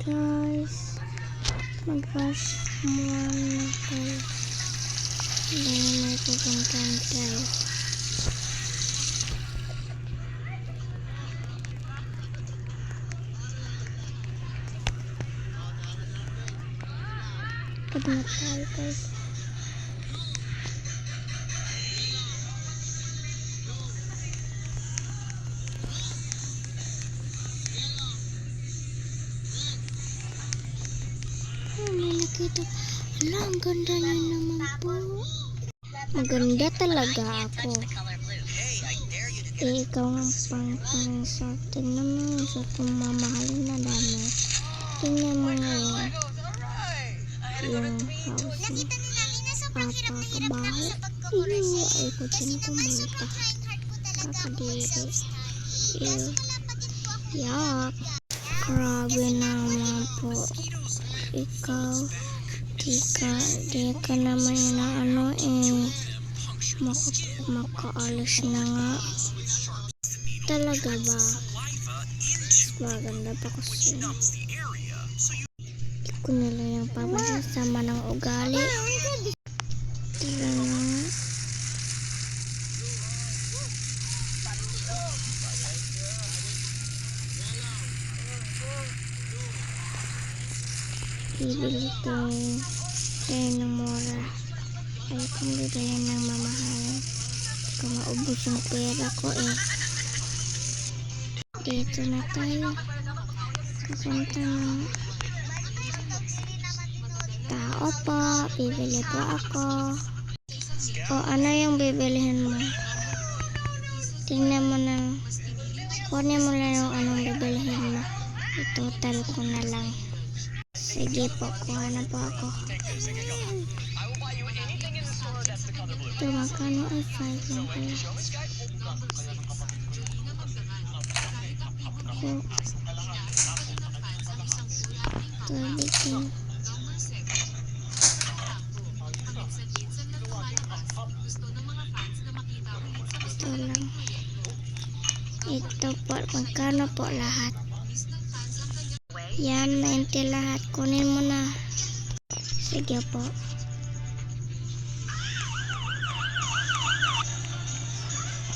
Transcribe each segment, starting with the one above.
guys, mag-rush muna tayo dahil may pupuntahan tayo. Pag na tayo guys. May nakita. Ala, ang ganda niya naman po. Maganda talaga ako. Ikaw ang pang sa tingnan mo sa pumamahal na dami. Tingnan mo ngayon yung house mo. Papakabaho. Ay ko dyan pumunta. Kakadiri. Yak. Grabe naman po. Ikaw, di ka naman na makaalis na nga. Talaga ba? Maganda pa kasi. Di ko nila yung papasasama ng ugali. Tira na nga. Bibili tayo ng mura. Ay kung bibili ng mamahalan, kung maubos yung pera ko eh. Dito na tayo. Kapunta ng tao po. Bibili po ako. O ano yung bibilihin mo? Tingnan mo na. Kunin mo lang yung anong bibilihin mo. I-total ko na lang. Sige po, kuha na po ako. Ito, magkano ay 5 lang pala. Tubig din. Ito lang. Ito po, magkano po lahat? Yan, 90 lahat. Kunin mo na. Sige po.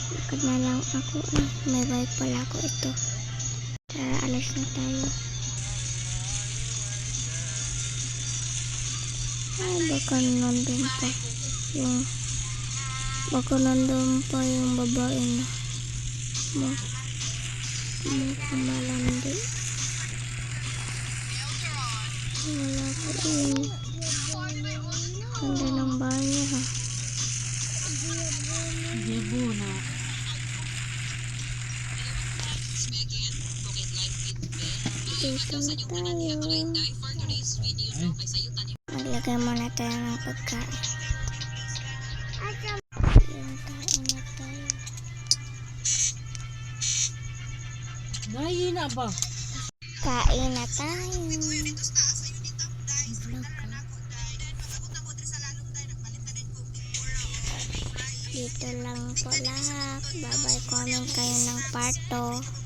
Lakad na lang ako. May bike pala ako ito. Tara, alas na tayo. Ay, baka nandun pa yung babae na kumalandi. Wala ko eh. Ganda ng bahay niya ha. Debo na. Dito na tayo. Maglagay muna tayo ng pagkain. Yung kain na tayo. Nahi na ba? Kain na tayo. Dito lang po lahat. Bye-bye. Comment kayo ng part 2.